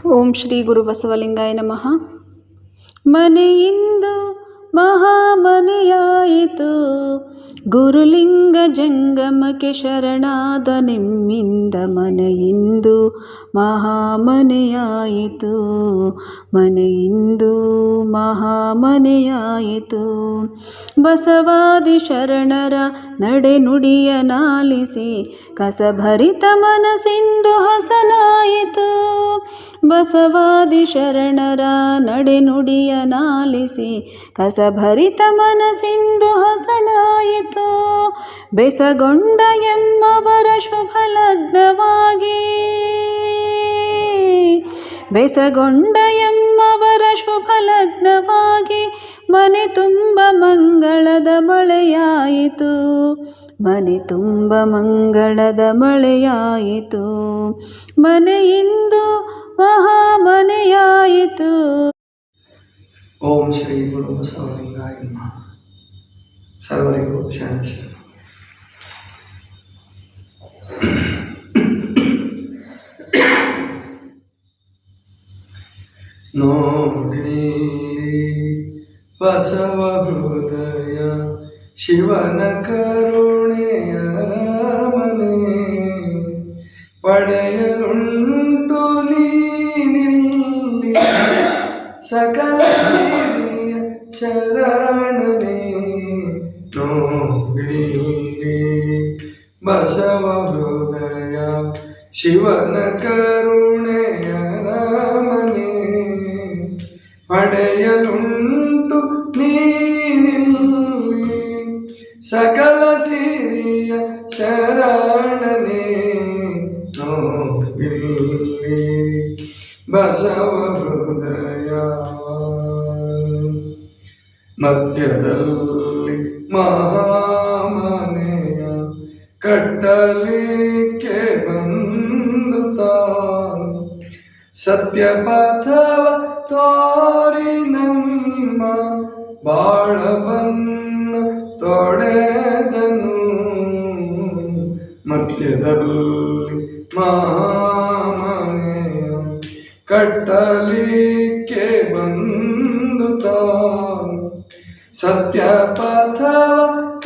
ಓಂ ಶ್ರೀ ಗುರು ಬಸವಲಿಂಗಾಯ ನಮಃ. ಮನೆಯಿಂದು ಮಹಾಮನೆಯಾಯಿತು, ಗುರುಲಿಂಗ ಜಂಗಮಕ್ಕೆ ಶರಣಾದ ನಿಮ್ಮಿಂದ ಮನೆಯಿಂದು ಮಹಾಮನೆಯಾಯಿತು, ಮನೆಯಿಂದು ಮಹಾಮನೆಯಾಯಿತು. ಬಸವಾದಿ ಶರಣರ ನಡೆನುಡಿಯ ನಾಲಿಸಿ ಕಸಭರಿತ ಮನಸ್ಸಿಂದು ಹಸನಾಯಿತು. ಬಸವಾದಿ ಶರಣರ ನಡೆನುಡಿಯ ನಾಲಿಸಿ ಕಸಭರಿತ ಮನಸ್ಸಿಂದು ಹಸನಾಯಿತು. ಬೆಸಗೊಂಡ ಎಮ್ಮವರ ಶುಭ ಲಗ್ನವಾಗಿ, ಬೆಸಗೊಂಡ ಎಮ್ಮವರ ಶುಭ ಲಗ್ನವಾಗಿ ಮನೆ ತುಂಬ ಮಂಗಳದ ಮಳೆಯಾಯಿತು, ಮನೆ ತುಂಬ ಮಂಗಳದ ಮಳೆಯಾಯಿತು. ಮನೆಯಿಂದು ಮಹಾಮನೆಯಾಯಿತು. ಓಂ ಶ್ರೀ ಗುರು ಬಸವಲಿಂಗಾಯ ನಮಃ. ಸರ್ವರಿಗೂ ಶರಣ. ನೋಡಿಲ್ಲಿ ಬಸವ ಹೃದಯ ಶಿವನ ಕರುಣೆಯ ಮನೆ, ಪಡೆಯಲುಂಟು ನೀನಿಲ್ಲಿ ಸಕಲ ಸಿರಿಯ ಶರಣನೆ. ನೋಡಿಲ್ಲಿ ಬಸವ ಹೃದಯ ಶಿವನ ಕರುಣೆಯ ಮನೆ, ಪಡೆಯಲುಂಟು ನೀನಿಲ್ಲಿ ಸಕಲ ಸಿರಿಯ ಶರಣನೆ. ನೋಡಿಲ್ಲಿ ಬಸವ ಹೃದಯ. ಮಧ್ಯದಲ್ಲಿ ಮಹಾಮನೆಯ ಕಟ್ಟಲಿಕ್ಕೆ ಬಂದು ತಾನು ಸತ್ಯಪಥವ ತೋರಿ ನಮ್ಮ ಬಾಳವನ್ನು ತೊಡೆದನು. ಮಧ್ಯದಲ್ಲಿ ಮಹಾಮನೆಯ ಕಟ್ಟಲಿಕ್ಕೆ ಬಂದು ತಾನು ಸತ್ಯಪಥವ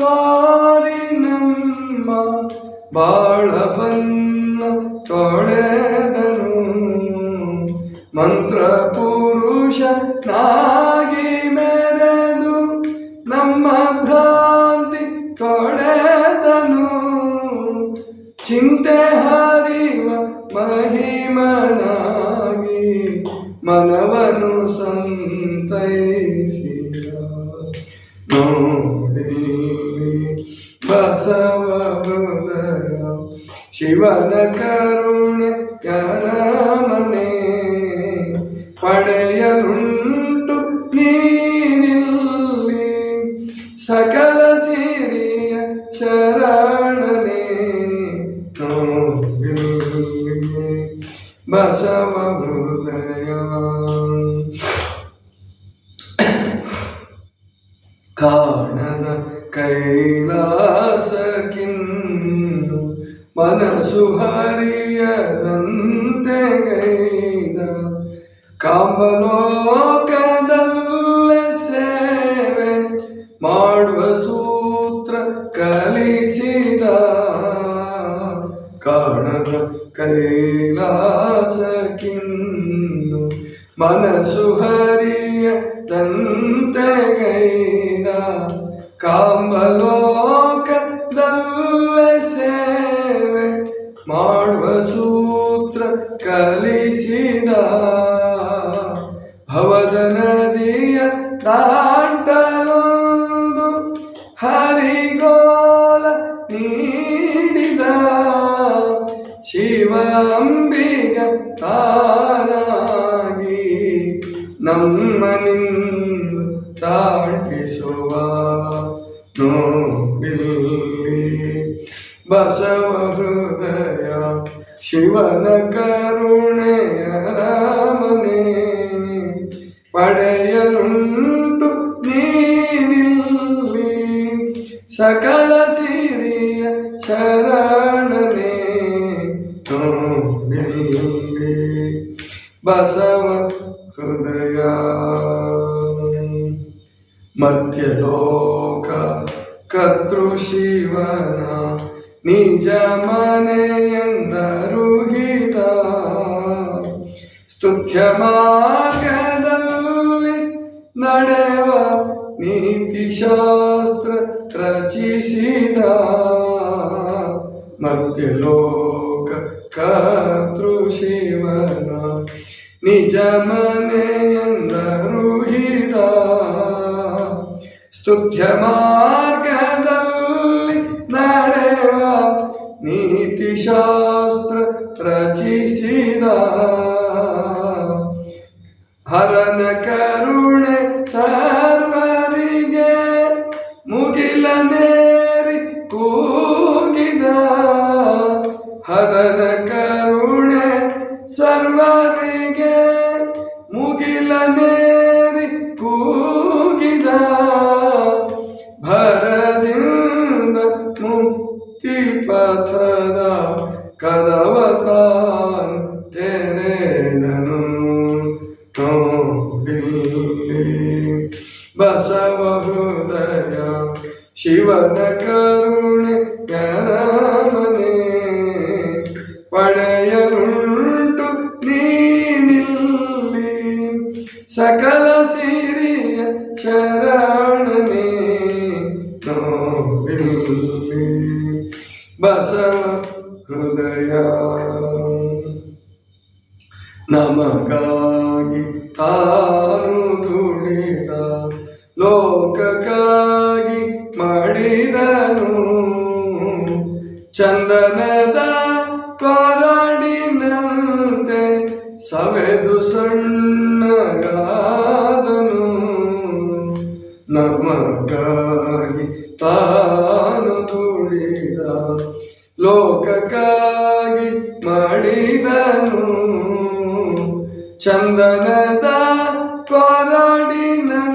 ತೋರಿ ನಮ್ಮ ಬಾಳವನ್ನು ತೊಡೆದನು. ಮಂತ್ರ ಪುರುಷನಾಗಿ ಮೆರೆದು ನಮ್ಮ ಭ್ರಾಂತಿ ತೊಡೆದನು. ಚಿಂತೆ ಹರಿವ ಮಹಿಮನಾಗಿ ಮನವನ್ನು ಸಂತೈಸಿದ. ನೋಡಿಲ್ಲಿ ಬಸವ ಹೃದಯ ಶಿವನ ಕರುಣೆಯ ಮನೆ, ಪಡೆಯಲುಂಟು ನೀನಿಲ್ಲಿ ಸಕಲ ಸಿರಿಯ ಶರಣನೆ. ನೋಡಿಲ್ಲಿ ಬಸವ ಹೃದಯ. ಕಾಣದ ಕೈಲಾಸಕ್ಕಿನ್ನು ಮನಸ್ಸು ಹರಿಯದಂತೆ ಗೈದ, ಕಾಂಬಲೋಕದಲ್ಲೇ ಸೇವೆ ಮಾಡುವ ಸೂತ್ರ ಕಲಿಸಿದ. ಕಾಣದ ಕೈಲಾಸಕ್ಕಿನ್ನು ಮನಸ್ಸು ಹರಿಯದಂತೆ ಗೈದ, ಕಾಂಬಲೋಕದಲ್ಲೇ ಸೇವೆ ಮಾಡುವ ಸೂತ್ರ ಕಲಿಸಿದ. ಭವದ ನದಿಯ ದಾಟಲೊಂದು ಹರಿಗೋಲ ನೀಡಿದ, ಶಿವ ಅಂಬಿಗ ತಾನಾಗಿ ನಮ್ಮನಿಂದು ದಾಟಿಸುವ. ನೋಡಿಲ್ಲಿ ಬಸವ ಹೃದಯ ಶಿವನ ಕರುಣೆಯ ಮನೆ, ಪಡೆಯಲುಂಟು ನೀನಿಲ್ಲಿ ಸಕಲ ಸಿರಿಯ ಶರಣನೆ. ನೋಡಿಲ್ಲಿ ಬಸವ ಹೃದಯ. ಮರ್ತ್ಯಲೋಕ ಕರ್ತೃ ಶಿವನ ನಿಜ ಮನೆಯೆಂದರುಹಿತ, ಸ್ತುತ್ಯ ಮಾರ್ಗದಲ್ಲಿ ನಡೆವ ನೀತಿಶಾಸ್ತ್ರ ರಚಿಸಿದ. ಮರ್ತ್ಯಲೋಕ ಕರ್ತೃ ಶಿವನ ನಿಜ ಮನೆಯೆಂದರುಹಿತ, ಸ್ತುತ್ಯ ಮಾರ್ಗದಲ್ಲಿ ನಡೆವ ನೀತಿಶಾಸ್ತ್ರ ರಚಿಸಿದ. ಹರನ ಕರುಣೆ ಸರ್ವರಿಗೆ ಮುಗಿಲನೇರಿ ಕೂಗಿದ. ಹರನ ಕರುಣೆ ಸರ್ವರಿಗೆ ಮುಗಿಲನೇರಿ ಕೂಗಿದ. ಭರದಿಂದ ಮುಕ್ತಿ ಪಥದ ಕದವ ತಾನು ತೆರೆದನು. ನೋಡಿಲ್ಲಿ ಬಸವ ಹೃದಯ ಶಿವನ ಕರುಣೆ ಅರಮನೆ, ಪಡೆಯಲುಂಟು ನೀನಿಲ್ಲಿ ಸಕಲ ಸಿರಿಯ ಶರಣನೆ. ನೋಡಿಲ್ಲಿ ಬಸವ ಹೃದಯ. ನಮಗಾಗಿ ತಾನು ದುಡಿದ, ಲೋಕಕ್ಕಾಗಿ ಮಾಡಿದನು. ಚಂದನದ ಕೊರಡಿನಂತೆ ಸವೆದು ಸಣ್ಣಗಾದನು. ನಮಗಾಗಿ ತಾನು ದುಡಿದ, ಲೋಕಕ್ಕಾಗಿ ಮಾಡಿದನು. ಚಂದನದ ಕೊರಡಿನಂತೆ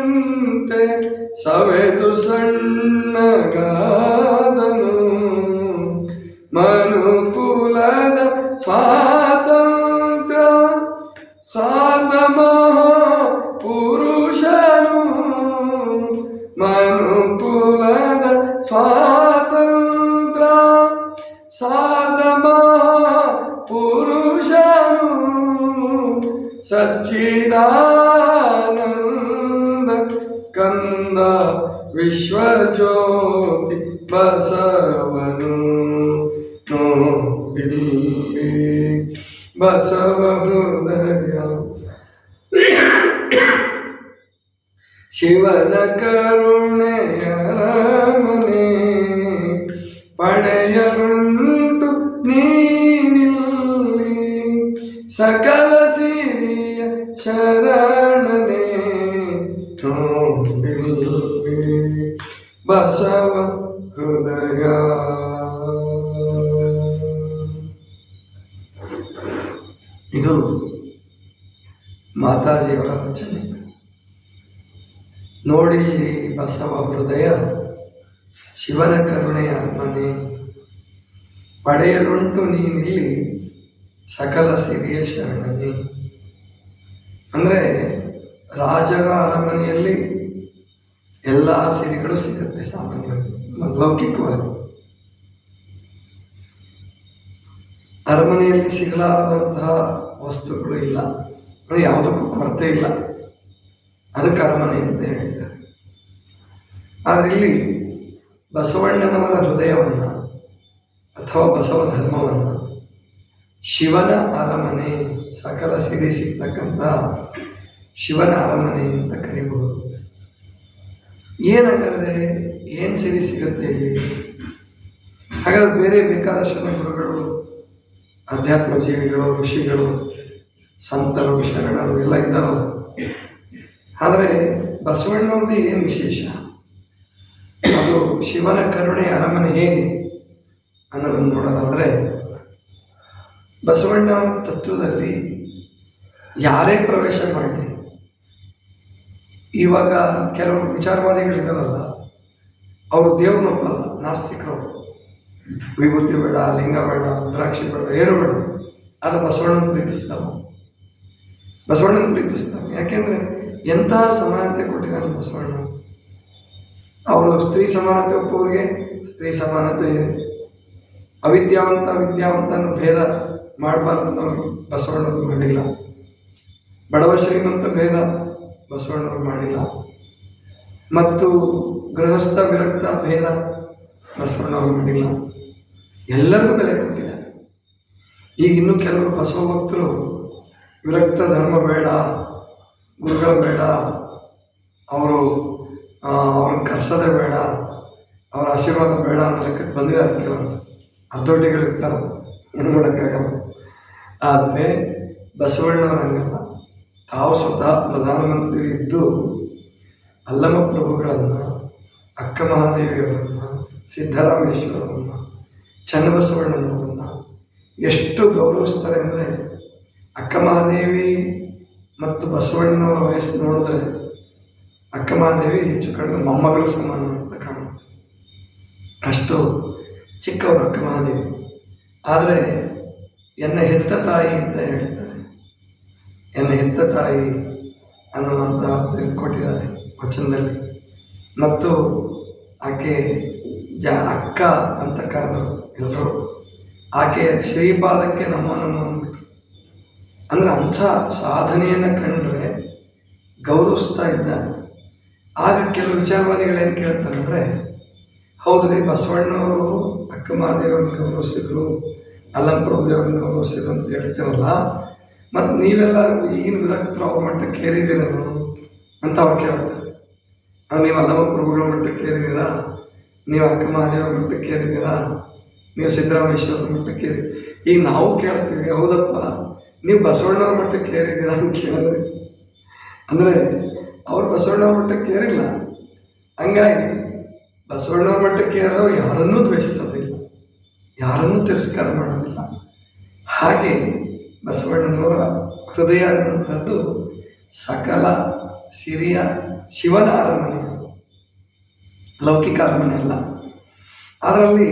ಸವೆದು ಸಣ್ಣಗಾದನು. ಮನುಕುಲದ ಸ್ವಾತಂತ್ರ್ಯ ಸಾರ್ಧ ಮಹಾಪುರುಷನು. ಮನುಕುಲದ ಸ್ವಾತಂತ್ರ್ಯ ಸಾರ್ಧ ಮಹಾಪುರುಷನು. ಸಚ್ಚಿದಾನಂದ ಕಂದ ವಿಶ್ವಜ್ಯೋತಿ ಬಸವನು. ನೋಡಿಲ್ಲಿ ಬಸವ ಹೃದಯ ಶಿವನ ಕರುಣೆಯ ಅರಮನೆ, ಪಡೆಯಲುಂಟು ನೀನಿಲ್ಲಿ ಸಕಲ ಸಿರಿಯ ಶರಣನೆ. ನೋಡಿಲ್ಲಿ ಬಸವ ಹೃದಯ. ಇದು ಮಾತಾಜಿಯವರ ರಚನೆ. ನೋಡಿಲ್ಲಿ ಬಸವ ಹೃದಯ ಶಿವನ ಕರುಣೆಯ ಅರಮನೆ, ಪಡೆಯಲುಂಟು ನೀನಿಲ್ಲಿ ಸಕಲ ಸಿರಿಯ ಶರಣನೆ. ಅಂದರೆ ರಾಜರ ಅರಮನೆಯಲ್ಲಿ ಎಲ್ಲ ಸಿರಿಗಳು ಸಿಗುತ್ತೆ ಸಾಮಾನ್ಯವಾಗಿ, ಲೌಕಿಕವಾಗಿ. ಅರಮನೆಯಲ್ಲಿ ಸಿಗಲಾರದಂತಹ ವಸ್ತುಗಳು ಇಲ್ಲ, ಅಂದರೆ ಯಾವುದಕ್ಕೂ ಕೊರತೆ ಇಲ್ಲ, ಅದಕ್ಕೆ ಅರಮನೆ ಅಂತ ಹೇಳ್ತಾರೆ. ಆದರೆ ಇಲ್ಲಿ ಬಸವಣ್ಣನವರ ಹೃದಯವನ್ನು ಅಥವಾ ಬಸವ ಧರ್ಮವನ್ನು ಶಿವನ ಅರಮನೆ, ಸಕಲ ಸಿರಿ ಸಿಗ್ತಕ್ಕಂಥ ಶಿವನ ಅರಮನೆ ಅಂತ ಕರೀಬಹುದು. ಏನಾಗಾದ್ರೆ ಏನು ಸಿರಿ ಸಿಗುತ್ತೆ ಇಲ್ಲಿ? ಹಾಗಾದ್ರೆ ಬೇರೆ ಬೇಕಾದಷ್ಟು ಗುರುಗಳು, ಅಧ್ಯಾತ್ಮ ಜೀವಿಗಳು, ಋಷಿಗಳು, ಸಂತರು, ಶರಣರು ಎಲ್ಲ ಇದ್ದಾರಲ್ಲ. ಆದರೆ ಬಸವಣ್ಣವ್ರದ್ದು ಏನು ವಿಶೇಷ? ಅದು ಶಿವನ ಕರುಣೆ ಅರಮನೆ ಹೇಗೆ ಅನ್ನೋದನ್ನು ನೋಡೋದಾದರೆ, ಬಸವಣ್ಣ ತತ್ವದಲ್ಲಿ ಯಾರೇ ಪ್ರವೇಶ ಮಾಡಲಿ, ಇವಾಗ ಕೆಲವರು ವಿಚಾರವಾದಿಗಳಿದಾರಲ್ಲ, ಅವರು ದೇವ್ರನ್ನ ಒಪ್ಪಲ್ಲ, ನಾಸ್ತಿಕರು. ವಿಭೂತಿ ಬೇಡ, ಲಿಂಗ ಬೇಡ, ದ್ರಾಕ್ಷಿ ಬೇಡ, ಏನು ಬೇಡ, ಅದು ಬಸವಣ್ಣನ ಪ್ರೀತಿಸ್ತಾವ. ಬಸವಣ್ಣನ ಪ್ರೀತಿಸ್ತಾರೆ. ಯಾಕೆಂದರೆ ಎಂತಹ ಸಮಾನತೆ ಕೊಟ್ಟಿದ್ದಾನೆ ಬಸವಣ್ಣ. ಅವರು ಸ್ತ್ರೀ ಸಮಾನತೆ ಒಪ್ಪೋರಿಗೆ ಸ್ತ್ರೀ ಸಮಾನತೆ ಇದೆ. ಅವಿದ್ಯಾವಂತ ವಿದ್ಯಾವಂತನ ಭೇದ ಮಾಡಬಾರ್ದು ನಾವು ಬಸವಣ್ಣವ್ರು ಮಾಡಿಲ್ಲ. ಬಡವ ಶ್ರೀಮಂತ ಭೇದ ಬಸವಣ್ಣವ್ರು ಮಾಡಿಲ್ಲ. ಮತ್ತು ಗೃಹಸ್ಥ ವಿರಕ್ತ ಭೇದ ಬಸವಣ್ಣವ್ರು ಮಾಡಿಲ್ಲ. ಎಲ್ಲರಿಗೂ ಬೆಲೆ ಕೊಟ್ಟಿದ್ದಾರೆ. ಈಗ ಇನ್ನೂ ಕೆಲವರು ಬಸವ ಭಕ್ತರು ವಿರಕ್ತ ಧರ್ಮ ಬೇಡ, ಗುರುಗಳು ಬೇಡ, ಅವ್ರನ್ನ ಕರ್ಸೋದೇ ಬೇಡ, ಅವರ ಆಶೀರ್ವಾದ ಬೇಡ ಅನ್ನೋದಕ್ಕೆ ಬಂದಿದ್ದಾರೆ. ಕೆಲವರು ಹತೋಟಿಗಳಿರ್ತಾರೆ, ಏನು ಮಾಡೋಕ್ಕಾಗಲ್ಲ. ಆದರೆ ಬಸವಣ್ಣವ್ರು ಹಂಗಲ್ಲ. ತಾವು ಸ್ವತಃ ಪ್ರಧಾನಮಂತ್ರಿ ಇದ್ದು ಅಲ್ಲಮ ಪ್ರಭುಗಳನ್ನು, ಅಕ್ಕ ಮಹಾದೇವಿಯವರನ್ನು, ಸಿದ್ದರಾಮೇಶ್ವರರನ್ನು, ಚನ್ನಬಸವಣ್ಣನವರನ್ನು ಎಷ್ಟು ಗೌರವಿಸ್ತಾರೆ ಅಂದರೆ, ಅಕ್ಕ ಮಹಾದೇವಿ ಮತ್ತು ಬಸವಣ್ಣನವರ ವಯಸ್ಸು ನೋಡಿದ್ರೆ ಅಕ್ಕ ಮಹಾದೇವಿ ಹೆಚ್ಚು ಕಡಿಮೆ ಮೊಮ್ಮಗಳ ಸಮಾನ ಅಂತ ಕಾಣುತ್ತೆ. ಅಷ್ಟು ಚಿಕ್ಕವರು ಅಕ್ಕ ಮಹಾದೇವಿ. ಆದರೆ ಎನ್ನ ಹೆತ್ತ ತಾಯಿ ಅಂತ ಹೇಳ್ತಾರೆ. ಎನ್ನ ಹೆತ್ತ ತಾಯಿ ಅನ್ನುವಂಥ ಕೊಟ್ಟಿದ್ದಾರೆ ವಚನದಲ್ಲಿ. ಮತ್ತು ಆಕೆ ಅಕ್ಕ ಅಂತ ಕರೆದರು ಎಲ್ಲರೂ. ಆಕೆಯ ಶ್ರೀಪಾದಕ್ಕೆ ನಮೋ ನಮೋ ಅಂದ್ಬಿಟ್ರು. ಅಂದರೆ ಅಂಥ ಸಾಧನೆಯನ್ನು ಕಂಡ್ರೆ ಗೌರವಿಸ್ತಾ ಇದ್ದಾನೆ. ಆಗ ಕೆಲವು ವಿಚಾರವಾದಿಗಳೇನು ಕೇಳ್ತಾರೆ ಅಂದರೆ, ಹೌದ್ರಿ ಬಸವಣ್ಣವರು ಅಕ್ಕ ಮಹಾದೇವರನ್ನು ಗೌರವಿಸಿದ್ರು, ಅಲ್ಲಂ ಪ್ರಭುದೇವರನ್ನು ಗೌರವಿಸಿದ್ರು ಅಂತ ಹೇಳ್ತಿರಲ್ಲ, ಮತ್ತು ನೀವೆಲ್ಲ ಈಗಿನ ವಿರಕ್ತರು ಅವ್ರ ಮಟ್ಟಕ್ಕೆ ಏರಿದ್ದೀರೇನು ಅಂತ ಅವ್ರು ಕೇಳ್ತಾರೆ. ನೀವು ಅಲ್ಲಮ ಪ್ರಭುಗಳ ಮಟ್ಟಕ್ಕೆ ಏರಿದ್ದೀರಾ, ನೀವು ಅಕ್ಕ ಮಹಾದೇವರ ಮಟ್ಟಕ್ಕೆ ಏರಿದ್ದೀರಾ, ನೀವು ಸಿದ್ದರಾಮೇಶ್ವರ ಮಟ್ಟಕ್ಕೆ ಏರಿ. ಈಗ ನಾವು ಕೇಳ್ತೀವಿ, ಹೌದಪ್ಪ ನೀವು ಬಸವಣ್ಣವ್ರ ಮಟ್ಟಕ್ಕೆ ಏರಿದ್ದೀರಾ ಅಂತ ಕೇಳಿದ್ರೆ, ಅಂದರೆ ಅವ್ರು ಬಸವಣ್ಣವ್ರ ಮಟ್ಟಕ್ಕೆ ಏರಿಲ್ಲ. ಹಂಗಾಗಿ ಬಸವಣ್ಣವ್ರ ಮಟ್ಟಕ್ಕೆ ಏರಿದವ್ರು ಯಾರನ್ನೂ ದ್ವೇಷಿಸೋದಿಲ್ಲ, ಯಾರನ್ನೂ ತಿರಸ್ಕಾರ ಮಾಡೋದಿಲ್ಲ. ಹಾಗೆ ಬಸವಣ್ಣನವರ ಹೃದಯ ಅನ್ನುವಂಥದ್ದು ಸಕಲ ಸಿರಿಯ ಶಿವನ ಅರಮನೆ, ಲೌಕಿಕ ಅರಮನೆ ಅಲ್ಲ. ಅದರಲ್ಲಿ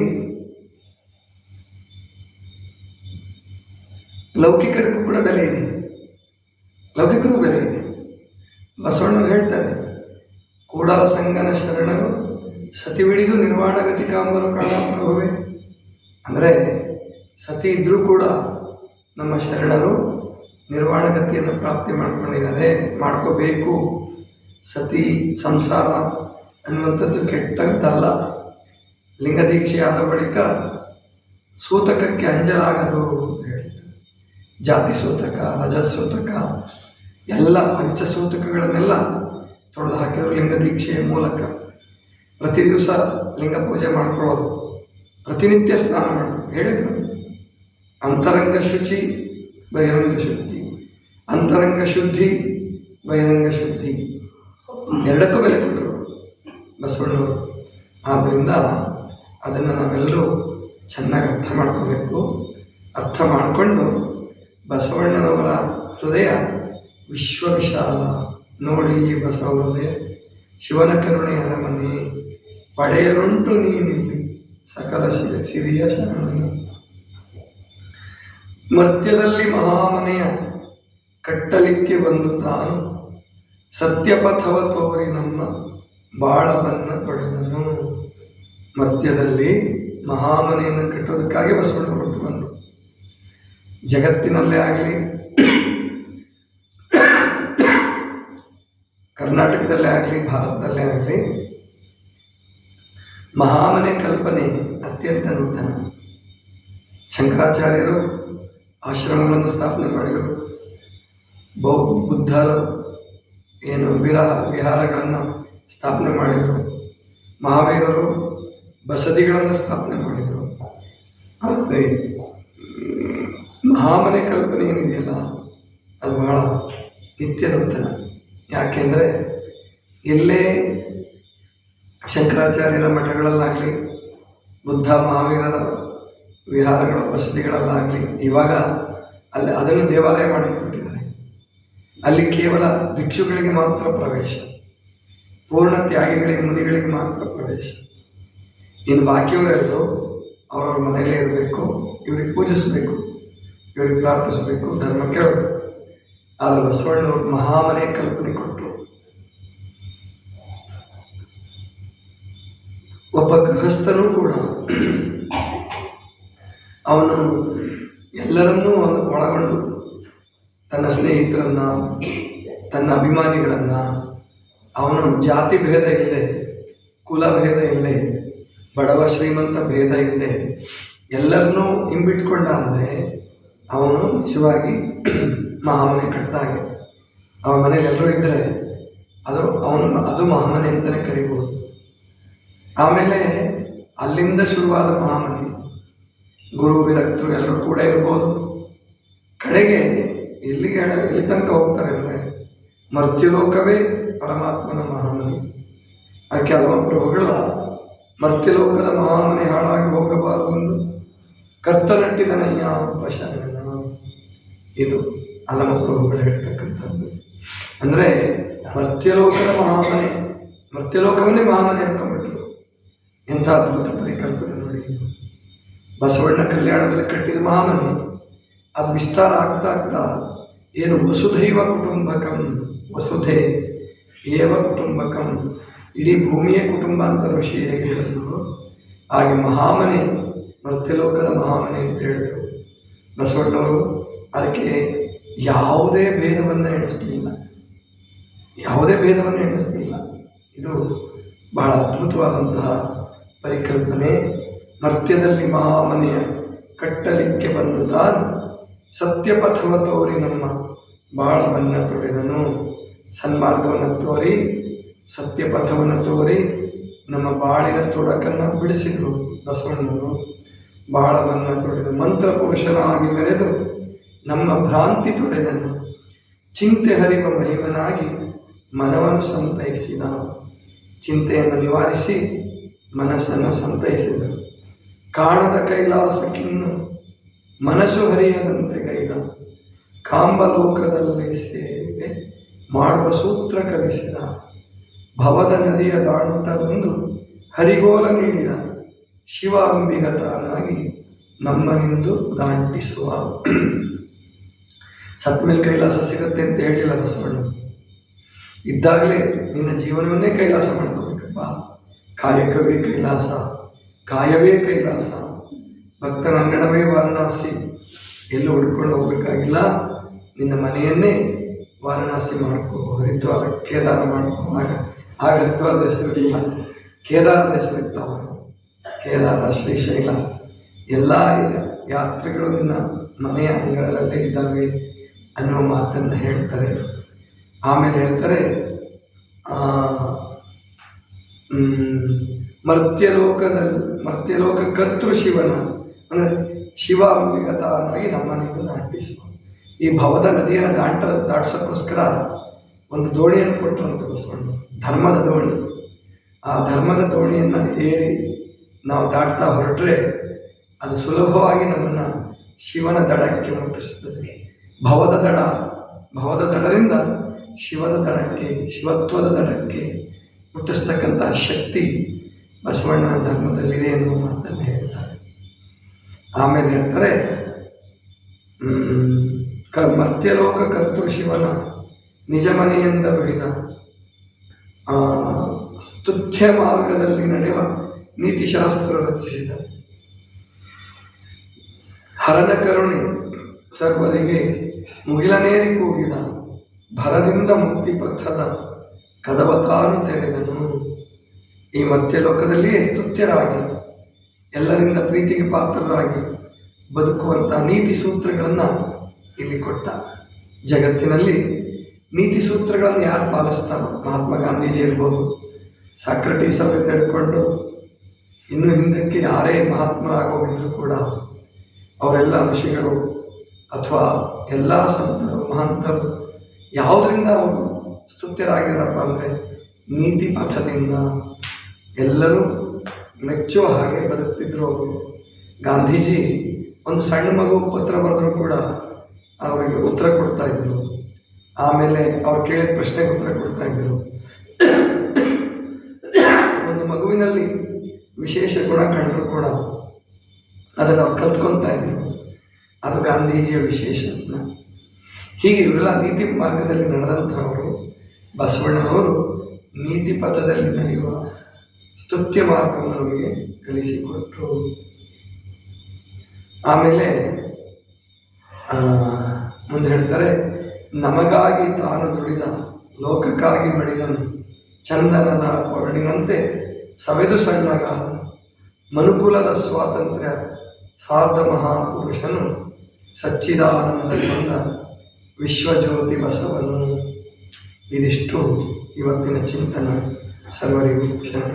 ಲೌಕಿಕರಿಗೂ ಕೂಡ ಬೆಲೆ ಇದೆ, ಲೌಕಿಕರಿಗೂ ಬೆಲೆ ಇದೆ. ಬಸವಣ್ಣವ್ರು ಹೇಳ್ತಾರೆ, ಕೂಡಲ ಸಂಗನ ಶರಣರು ಸತಿ ಬಿಡಿದು ನಿರ್ವಾಣಗತಿ ಕಾಂಬರು ಕಾಣಪ್ರಭುವೆ. ಅಂದರೆ ಸತಿ ಇದ್ದರೂ ಕೂಡ ನಮ್ಮ ಶರಣರು ನಿರ್ವಾಣಗತಿಯನ್ನು ಪ್ರಾಪ್ತಿ ಮಾಡ್ಕೊಂಡಿದ್ದಾರೆ, ಮಾಡ್ಕೋಬೇಕು. ಸತಿ ಸಂಸಾರ ಅನ್ನುವಂಥದ್ದು ಕೆಟ್ಟದ್ದಲ್ಲ. ಲಿಂಗದೀಕ್ಷೆ ಆದ ಬಳಿಕ ಸೂತಕಕ್ಕೆ ಅಂಜಲಾಗದು ಅಂತ ಹೇಳ್ತಾರೆ. ಜಾತಿ ಸೂತಕ, ರಜಸೂತಕ ಎಲ್ಲ ಪಂಚಸೂತಕಗಳನ್ನೆಲ್ಲ ತೊಡೆದು ಹಾಕಿದ್ರು ಲಿಂಗದೀಕ್ಷೆಯ ಮೂಲಕ. ಪ್ರತಿ ದಿವಸ ಲಿಂಗ ಪೂಜೆ ಮಾಡ್ಕೊಳ್ಳೋದು, ಪ್ರತಿನಿತ್ಯ ಸ್ನಾನ ಮಾಡೋದು ಹೇಳಿದರು. ಅಂತರಂಗ ಶುಚಿ, ಬಹಿರಂಗ ಶುದ್ಧಿ, ಅಂತರಂಗ ಶುದ್ಧಿ, ಬಹಿರಂಗ ಶುದ್ಧಿ, ಎರಡಕ್ಕೂ ಬೆಲೆ ಕೊಟ್ಟರು ಬಸವಣ್ಣವರು. ಆದ್ದರಿಂದ ಅದನ್ನು ನಾವೆಲ್ಲರೂ ಚೆನ್ನಾಗಿ ಅರ್ಥ ಮಾಡ್ಕೋಬೇಕು. ಅರ್ಥ ಮಾಡಿಕೊಂಡು ಬಸವಣ್ಣನವರ ಹೃದಯ ವಿಶ್ವ ವಿಶಾಲ. ನೋಡಿ ಈ ಬಸವ ಹೃದಯ ಶಿವನ ಕರುಣೆ ಅರಮನೆ, ಪಡೆಯಲುಂಟು ನೀನಿಲ್ಲಿ ಸಕಲ ಸಿರಿಯ ಶರಣನು. ಮರ್ತ್ಯದಲ್ಲಿ ಮಹಾಮನೆಯ ಕಟ್ಟಲಿಕ್ಕೆ ಬಂದು ತಾನು ಸತ್ಯಪಥವ ತೋರಿ ನಮ್ಮ ಬಾಳವನ್ನ ತೊಡೆದನು. ಮರ್ತ್ಯದಲ್ಲಿ ಮಹಾಮನೆಯನ್ನು ಕಟ್ಟೋದಕ್ಕಾಗಿ ಬಸವಣ್ಣವರು ಬಂದರು. ಜಗತ್ತಿನಲ್ಲೇ ಆಗಲಿ, ಕರ್ನಾಟಕದಲ್ಲೇ ಆಗಲಿ, ಭಾರತದಲ್ಲೇ ಆಗಲಿ ಮಹಾಮನೆ ಕಲ್ಪನೆ ಅತ್ಯಂತ ನೂತನ. ಶಂಕರಾಚಾರ್ಯರು ಆಶ್ರಮಗಳನ್ನು ಸ್ಥಾಪನೆ ಮಾಡಿದರು. ಬುದ್ಧರು ಏನು ವಿಹಾರಗಳನ್ನು ಸ್ಥಾಪನೆ ಮಾಡಿದರು. ಮಹಾವೀರರು ಬಸದಿಗಳನ್ನು ಸ್ಥಾಪನೆ ಮಾಡಿದರು. ಆದರೆ ಮಹಾಮನೆ ಕಲ್ಪನೆ ಏನಿದೆಯಲ್ಲ ಅದು ಬಹಳ ನಿತ್ಯ ನೂತನ. ಯಾಕೆಂದರೆ ಎಲ್ಲೇ ಶಂಕರಾಚಾರ್ಯರ ಮಠಗಳಲ್ಲಾಗಲಿ, ಬುದ್ಧ ಮಹಾವೀರರ ವಿಹಾರಗಳು ಬಸದಿಗಳಲ್ಲಾಗಲಿ ಇವಾಗ ಅಲ್ಲಿ ಅದನ್ನು ದೇವಾಲಯ ಮಾಡಿಬಿಟ್ಟಿದ್ದಾರೆ. ಅಲ್ಲಿ ಕೇವಲ ಭಿಕ್ಷುಗಳಿಗೆ ಮಾತ್ರ ಪ್ರವೇಶ, ಪೂರ್ಣ ತ್ಯಾಗಿಗಳಿಗೆ, ಮುನಿಗಳಿಗೆ ಮಾತ್ರ ಪ್ರವೇಶ. ಇನ್ನು ಬಾಕಿಯವರೆಲ್ಲರೂ ಅವರವ್ರ ಮನೆಯಲ್ಲೇ ಇರಬೇಕು, ಇವ್ರಿಗೆ ಪೂಜಿಸಬೇಕು, ಇವ್ರಿಗೆ ಪ್ರಾರ್ಥಿಸಬೇಕು, ಧರ್ಮ ಕೇಳಬೇಕು. ಆದರೆ ಬಸವಣ್ಣವರು ಮಹಾಮನೆ ಕಲ್ಪನೆ ಕೊಟ್ಟರು. ಒಬ್ಬ ಗೃಹಸ್ಥನೂ ಕೂಡ ಅವನು ಎಲ್ಲರನ್ನೂ ಒಳಗೊಂಡು ತನ್ನ ಸ್ನೇಹಿತರನ್ನ, ತನ್ನ ಅಭಿಮಾನಿಗಳನ್ನ, ಅವನು ಜಾತಿ ಭೇದ ಇಲ್ಲದೆ, ಕುಲ ಭೇದ ಇಲ್ಲದೆ, ಬಡವ ಶ್ರೀಮಂತ ಭೇದ ಇಲ್ಲದೆ ಎಲ್ಲರನ್ನೂ ಹಿಂಬಿಟ್ಕೊಂಡ ಅಂದರೆ ಅವನು ನಿಜವಾಗಿ ಮಹಾಮನೆ ಕಟ್ಟಿದಾಗೆ. ಅವನ ಮನೇಲಿ ಎಲ್ಲರೂ ಇದ್ದರೆ ಅದು ಮಹಾಮನೆ ಅಂತಲೇ ಕರಿಬೋದು. ಆಮೇಲೆ ಅಲ್ಲಿಂದ ಶುರುವಾದ ಮಹಾಮನೆ, ಗುರು ವಿರಕ್ತರು ಎಲ್ಲರೂ ಕೂಡ ಇರ್ಬೋದು. ಕಡೆಗೆ ಎಲ್ಲಿ ತನಕ ಹೋಗ್ತಾರೆ ಅಂದರೆ ಮರ್ತ್ಯಲೋಕವೇ ಪರಮಾತ್ಮನ ಮಹಾಮನೆ. ಅದಕ್ಕೆ ಹಲವ ಪ್ರಭುಗಳ ಮರ್ತ್ಯಲೋಕದ ಮಹಾಮನೆ ಹಾಳಾಗಿ ಹೋಗಬಾರದೆಂದು ಕರ್ತನಟ್ಟಿದನಯ್ಯ ಉಪಶರಣ, ಇದು ಹಲವ ಪ್ರಭುಗಳು ಹೇಳ್ತಕ್ಕಂಥದ್ದು. ಅಂದರೆ ಮರ್ತ್ಯಲೋಕದ ಮಹಾಮನೆ, ಮರ್ತ್ಯಲೋಕವನ್ನೇ ಮಹಾಮನೆ ಅನ್ಕೊಂಡ್ಬಿಟ್ರು. ಎಂಥ ಅದ್ಭುತ ಪರಿಕಲ್ಪನೆ ನೋಡಿ. ಬಸವಣ್ಣ ಕಲ್ಯಾಣದಲ್ಲಿ ಕಟ್ಟಿದ ಮಹಾಮನೆ ಅದು ವಿಸ್ತಾರ ಆಗ್ತಾ ಏನು ವಸುಧೈವ ಕುಟುಂಬಕಂ, ವಸುಧೆ ಏವ ಕುಟುಂಬಕಂ, ಇಡೀ ಭೂಮಿಯೇ ಕುಟುಂಬ ಅಂತ ಋಷಿ ಹೇಗೆ ಹೇಳಿದ್ರು ಹಾಗೆ ಮಹಾಮನೆ ಮರ್ತ್ಯಲೋಕದ ಮಹಾಮನೆ ಅಂತ ಹೇಳಿದ್ರು ಬಸವಣ್ಣವರು. ಅದಕ್ಕೆ ಯಾವುದೇ ಭೇದವನ್ನು ಎಣಿಸಲಿಲ್ಲ, ಇದು ಬಹಳ ಅದ್ಭುತವಾದಂತಹ ಪರಿಕಲ್ಪನೆ. ಮರ್ತ್ಯದಲ್ಲಿ ಮಹಾಮನೆಯ ಕಟ್ಟಲಿಕ್ಕೆ ಬಂದು ತಾನು ಸತ್ಯಪಥವ ತೋರಿ ನಮ್ಮ ಬಾಳವನ್ನು ತೊಳೆದನು. ಸನ್ಮಾರ್ಗವನ್ನು ತೋರಿ, ಸತ್ಯಪಥವನ್ನು ತೋರಿ ನಮ್ಮ ಬಾಳಿನ ತೊಡಕನ್ನು ಬಿಡಿಸಿದರು ಬಸವಣ್ಣವರು. ಬಾಳವನ್ನು ತೊಳೆದು ಮಂತ್ರ ಪುರುಷನಾಗಿ ಮೆರೆದು ನಮ್ಮ ಭ್ರಾಂತಿ ತೊಡೆದನು. ಚಿಂತೆ ಹರಿವ ಮಹಿಮನಾಗಿ ಮನವನ್ನು ಸಂತೈಸಿದ. ಚಿಂತೆಯನ್ನು ನಿವಾರಿಸಿ ಮನಸ್ಸನ್ನು ಸಂತೈಸಿದರು. ಕಾಣದ ಕೈಲಾಸಕ್ಕಿನ್ನು ಮನಸ್ಸು ಹರಿಯದಂತೆ ಗೈದ. ಕಾಂಬಲೋಕದಲ್ಲಿ ಸೇವೆ ಮಾಡುವ ಸೂತ್ರ ಕಲಿಸಿದ. ಭವದ ನದಿಯ ದಾಂಟ ಬಂದು ಹರಿಗೋಲ ನೀಡಿದ. ಶಿವ ಅಂಬಿಗತನಾಗಿ ನಮ್ಮನಿಂದು ದಾಂಟಿಸುವ. ಸತ್ ಮೇಲೆ ಕೈಲಾಸ ಸಿಗುತ್ತೆ ಅಂತ ಹೇಳಿಲ್ಲ ಬಸವಣ್ಣ. ಇದ್ದಾಗಲೇ ನಿನ್ನ ಜೀವನವನ್ನೇ ಕೈಲಾಸ ಮಾಡ್ಕೋಬೇಕಪ್ಪ. ಕಾಯಕವೇ ಕೈಲಾಸ, ಕಾಯವೇ ಕೈಲಾಸ, ಭಕ್ತನ ಅಂಗಣವೇ ವಾರಣಾಸಿ. ಎಲ್ಲೂ ಹುಡ್ಕೊಂಡು ಹೋಗ್ಬೇಕಾಗಿಲ್ಲ, ನಿನ್ನ ಮನೆಯನ್ನೇ ವಾರಣಾಸಿ ಮಾಡ್ಕೋ, ಹರಿದ್ವಾರ ಕೇದಾರ ಮಾಡ್ಕೋ. ಆಗ ಹರಿದ್ವಾರದ ಹೆಸರಿಲ್ಲ, ಕೇದಾರದ ಹೆಸರಿರ್ತಾವ. ಕೇದಾರ, ಶ್ರೀಶೈಲ ಎಲ್ಲ ಯಾತ್ರೆಗಳು ನಿನ್ನ ಮನೆಯ ಅಂಗಳದಲ್ಲೇ ಇದ್ದಾವೆ ಅನ್ನುವ ಮಾತನ್ನು ಹೇಳ್ತಾರೆ. ಆಮೇಲೆ ಹೇಳ್ತಾರೆ ಮರ್ತ್ಯಲೋಕ ಕರ್ತೃ ಶಿವನ, ಅಂದರೆ ಶಿವ ಅಂಬಿಗತನಾಗಿ ನಮ್ಮನಿಂದ ದಾಟಿಸುವ. ಈ ಭವದ ನದಿಯನ್ನು ದಾಟಿಸೋಕ್ಕೋಸ್ಕರ ಒಂದು ದೋಣಿಯನ್ನು ಕೊಟ್ಟರಂತೆ ಬಸವಣ್ಣ, ಧರ್ಮದ ದೋಣಿ. ಆ ಧರ್ಮದ ದೋಣಿಯನ್ನು ಏರಿ ನಾವು ದಾಟ್ತಾ ಹೊರಟ್ರೆ ಅದು ಸುಲಭವಾಗಿ ನಮ್ಮನ್ನು ಶಿವನ ದಡಕ್ಕೆ ಮುಟ್ಟಿಸ್ತದೆ. ಭವದ ದಡದಿಂದ ಶಿವದ ದಡಕ್ಕೆ, ಶಿವತ್ವದ ದಡಕ್ಕೆ ಮುಟ್ಟಿಸ್ತಕ್ಕಂಥ ಶಕ್ತಿ ಬಸವಣ್ಣನ ಧರ್ಮದಲ್ಲಿದೆ ಎನ್ನುವ ಮಾತನ್ನು ಹೇಳ್ತಾರೆ. ಆಮೇಲೆ ಹೇಳ್ತಾರೆ ಮರ್ತ್ಯಲೋಕ ಕರ್ತೃ ಶಿವನ ನಿಜ ಮನೆಯಿಂದ ಒಯ್ದ. ಸ್ತುತ್ಯ ಮಾರ್ಗದಲ್ಲಿ ನಡೆಯುವ ನೀತಿಶಾಸ್ತ್ರ ರಚಿಸಿದ. ಹರನ ಕರುಣೆ ಸರ್ವರಿಗೆ ಮುಗಿಲನೇರಿ ಕೂಗಿದ. ಭರದಿಂದ ಮುಕ್ತಿ ಪಥದ ಕದವತಾನು ತೆರೆದನು. ಈ ಮರ್ತ್ಯಲೋಕದಲ್ಲಿಯೇ ಸ್ತುತ್ಯರಾಗಿ ಎಲ್ಲರಿಂದ ಪ್ರೀತಿಗೆ ಪಾತ್ರರಾಗಿ ಬದುಕುವಂಥ ನೀತಿ ಸೂತ್ರಗಳನ್ನು ಇಲ್ಲಿ ಕೊಟ್ಟ. ಜಗತ್ತಿನಲ್ಲಿ ನೀತಿ ಸೂತ್ರಗಳನ್ನು ಯಾರು ಪಾಲಿಸ್ತಾರೋ, ಮಹಾತ್ಮ ಗಾಂಧೀಜಿ ಇರ್ಬೋದು, ಸಾಕ್ರಟೀಸ್ ಅವರಿಂದ ಹಿಡ್ಕೊಂಡು ಇನ್ನು ಹಿಂದಕ್ಕೆ ಯಾರೇ ಮಹಾತ್ಮರಾಗೋಗಿದ್ರು ಕೂಡ ಅವರೆಲ್ಲ ಋಷಿಗಳು ಅಥವಾ ಎಲ್ಲ ಸಂತರು ಮಹಂತರು ಯಾವುದರಿಂದ ಅವರು ಸ್ತುತ್ಯರಾಗಿದ್ದಾರಪ್ಪ ಅಂದರೆ ನೀತಿ ಪಥದಿಂದ. ಎಲ್ಲರೂ ಮೆಚ್ಚುವ ಹಾಗೆ ಬದುಕ್ತಿದ್ರು ಅವರು. ಗಾಂಧೀಜಿ ಒಂದು ಸಣ್ಣ ಮಗು ಪತ್ರ ಬರೆದ್ರು ಕೂಡ ಅವರಿಗೆ ಉತ್ತರ ಕೊಡ್ತಾ ಇದ್ರು. ಆಮೇಲೆ ಅವ್ರು ಕೇಳಿದ ಪ್ರಶ್ನೆಗೆ ಉತ್ತರ ಕೊಡ್ತಾ ಇದ್ರು. ಒಂದು ಮಗುವಿನಲ್ಲಿ ವಿಶೇಷ ಗುಣ ಕಂಡರೂ ಕೂಡ ಅದನ್ನು ಅವ್ರು ಕಲ್ತ್ಕೊತಾ ಇದ್ರು. ಅದು ಗಾಂಧೀಜಿಯ ವಿಶೇಷ. ಹೀಗೆ ಇವರೆಲ್ಲ ನೀತಿ ಮಾರ್ಗದಲ್ಲಿ ನಡೆದಂಥವರು. ಬಸವಣ್ಣನವರು ನೀತಿ ಪಥದಲ್ಲಿ ನಡೆಯುವ ಸ್ತುತ್ಯ ಮಾರ್ಗವನ್ನು ನಮಗೆ ಕಲಿಸಿಕೊಟ್ರು. ಆಮೇಲೆ ಮುಂದೆ ಹೇಳ್ತಾರೆ, ನಮಗಾಗಿ ತಾನು ದುಡಿದ ಲೋಕಕ್ಕಾಗಿ ಮಡಿದನು ಚಂದನದ ಕೊರಡಿನಂತೆ ಸವೆದು ಸಣ್ಣಗ ಮನುಕುಲದ ಸ್ವಾತಂತ್ರ್ಯ ಸಾರ್ಧ ಮಹಾಪುರುಷನು ಸಚ್ಚಿದಾನಂದ ಕೊಂದ ವಿಶ್ವಜ್ಯೋತಿ ಬಸವನು. ಇದಿಷ್ಟು ಇವತ್ತಿನ ಚಿಂತನ. ಸರ್ವರಿಗೂ ಶರಣ.